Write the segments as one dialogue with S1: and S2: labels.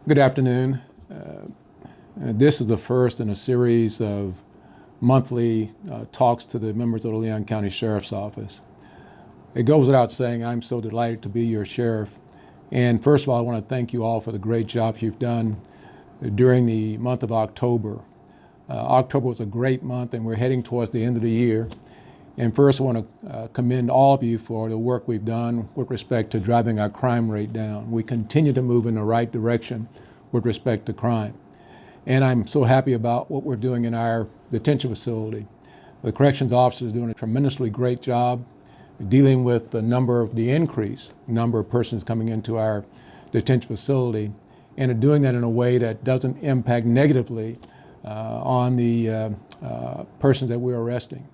S1: Good afternoon. This is the first in a series of monthly talks to the members of the Leon County Sheriff's Office. It goes without saying I'm so delighted to be your sheriff. And first of all, I want to thank you all for the great job you've done during the month of October. October was a great month and we're heading towards the end of the year. And first, I want to commend all of you for the work we've done with respect to driving our crime rate down. We continue to move in the right direction with respect to crime. And I'm so happy about what we're doing in our detention facility. The corrections officers are doing a tremendously great job dealing with the increased number of persons coming into our detention facility, and are doing that in a way that doesn't impact negatively on the persons that we're arresting.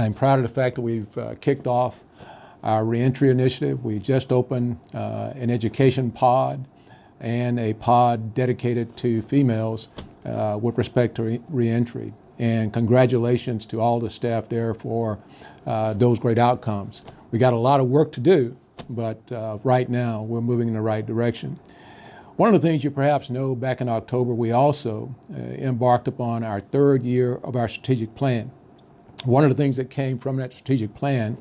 S1: I'm proud of the fact that we've kicked off our reentry initiative. We just opened an education pod and a pod dedicated to females with respect to reentry. And congratulations to all the staff there for those great outcomes. We got a lot of work to do, but right now we're moving in the right direction. One of the things you perhaps know, back in October, we also embarked upon our third year of our strategic plan. One of the things that came from that strategic plan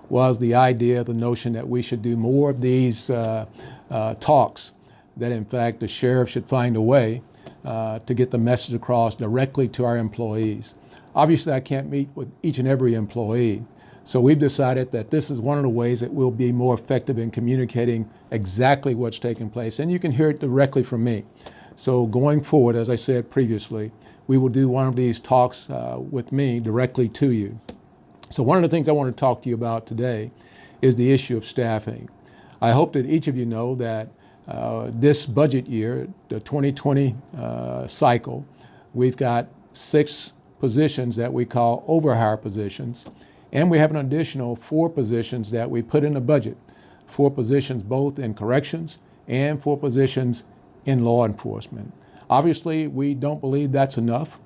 S1: was the idea, the notion that we should do more of these talks, that in fact the sheriff should find a way to get the message across directly to our employees. Obviously, I can't meet with each and every employee, so we've decided that this is one of the ways that we'll be more effective in communicating exactly what's taking place, and you can hear it directly from me. So going forward, as I said previously, we will do one of these talks with me directly to you. So one of the things I want to talk to you about today is the issue of staffing. I hope that each of you know that this budget year, the 2020 cycle, we've got 6 positions that we call overhire positions, and we have an additional 4 positions that we put in the budget, 4 positions both in corrections and 4 positions in law enforcement. Obviously, we don't believe that's enough,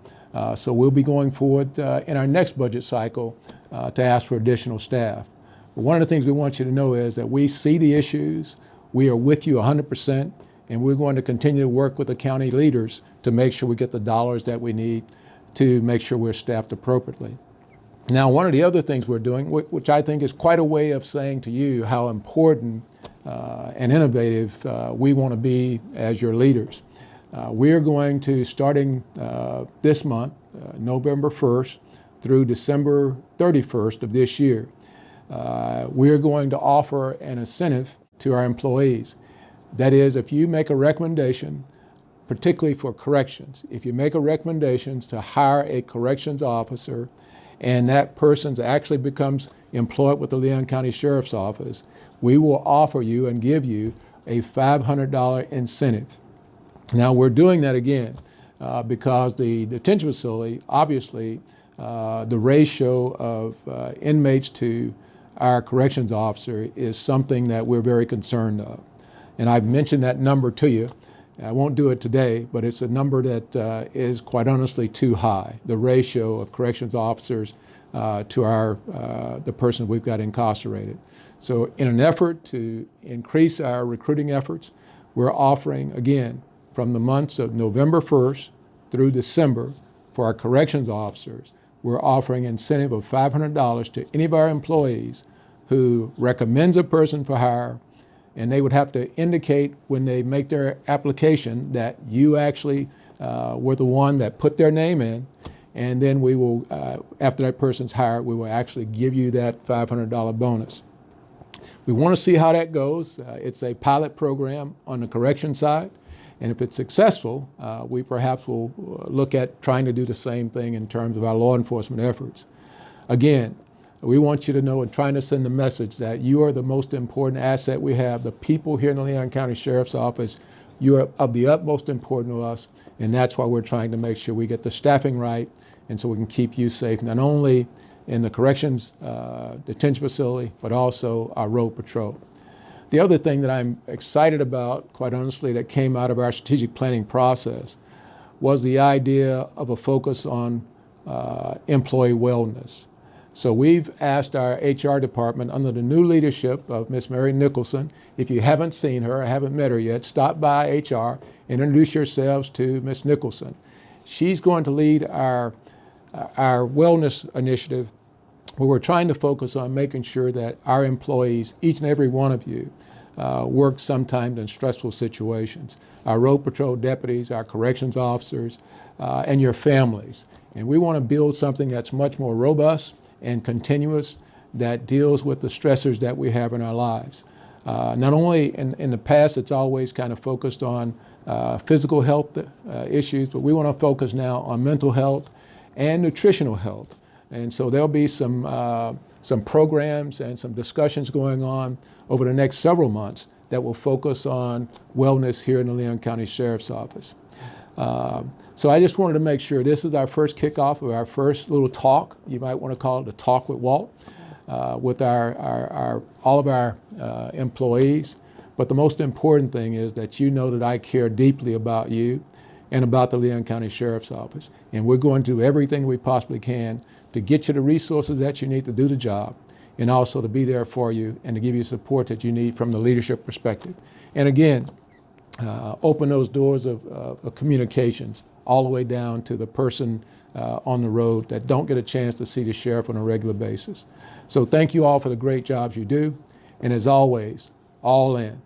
S1: so we'll be going forward in our next budget cycle to ask for additional staff. But one of the things we want you to know is that we see the issues, we are with you 100%, and we're going to continue to work with the county leaders to make sure we get the dollars that we need to make sure we're staffed appropriately. Now, one of the other things we're doing, which I think is quite a way of saying to you how important and innovative we want to be as your leaders. We're going to, starting this month, November 1st through December 31st of this year, we're going to offer an incentive to our employees. That is, if you make a recommendation, particularly for corrections, if you make a recommendation to hire a corrections officer and that person actually becomes employed with the Leon County Sheriff's Office, we will offer you and give you a $500 incentive. Now, we're doing that again because the detention facility, obviously, the ratio of inmates to our corrections officer is something that we're very concerned of. And I've mentioned that number to you. I won't do it today, but it's a number that is quite honestly too high, the ratio of corrections officers to the person we've got incarcerated. So in an effort to increase our recruiting efforts, we're offering, again, from the months of November 1st through December for our corrections officers, we're offering an incentive of $500 to any of our employees who recommends a person for hire, and they would have to indicate when they make their application that you actually were the one that put their name in, and then we will, after that person's hired, we will actually give you that $500 bonus. We want to see how that goes. It's a pilot program on the correction side. And if it's successful, we perhaps will look at trying to do the same thing in terms of our law enforcement efforts. Again, we want you to know and trying to send the message that you are the most important asset we have. The people here in the Leon County Sheriff's Office, you are of the utmost importance to us, and that's why we're trying to make sure we get the staffing right and so we can keep you safe, not only in the corrections detention facility, but also our road patrol. The other thing that I'm excited about, quite honestly, that came out of our strategic planning process was the idea of a focus on employee wellness. So we've asked our HR department under the new leadership of Miss Mary Nicholson, if you haven't seen her or haven't met her yet, stop by HR and introduce yourselves to Miss Nicholson. She's going to lead our wellness initiative, where we're trying to focus on making sure that our employees, each and every one of you, work sometimes in stressful situations. Our road patrol deputies, our corrections officers, and your families. And we want to build something that's much more robust and continuous, that deals with the stressors that we have in our lives. Not only in the past, it's always kind of focused on physical health issues, but we want to focus now on mental health and nutritional health. And so there'll be some programs and some discussions going on over the next several months that will focus on wellness here in the Leon County Sheriff's Office. So I just wanted to make sure this is our first kickoff of our first little talk. You might want to call it a talk with Walt, with all of our employees. But the most important thing is that you know that I care deeply about you and about the Leon County Sheriff's Office. And we're going to do everything we possibly can to get you the resources that you need to do the job, and also to be there for you and to give you support that you need from the leadership perspective. And again, open those doors of communications all the way down to the person on the road that don't get a chance to see the sheriff on a regular basis. So thank you all for the great jobs you do. And as always, all in.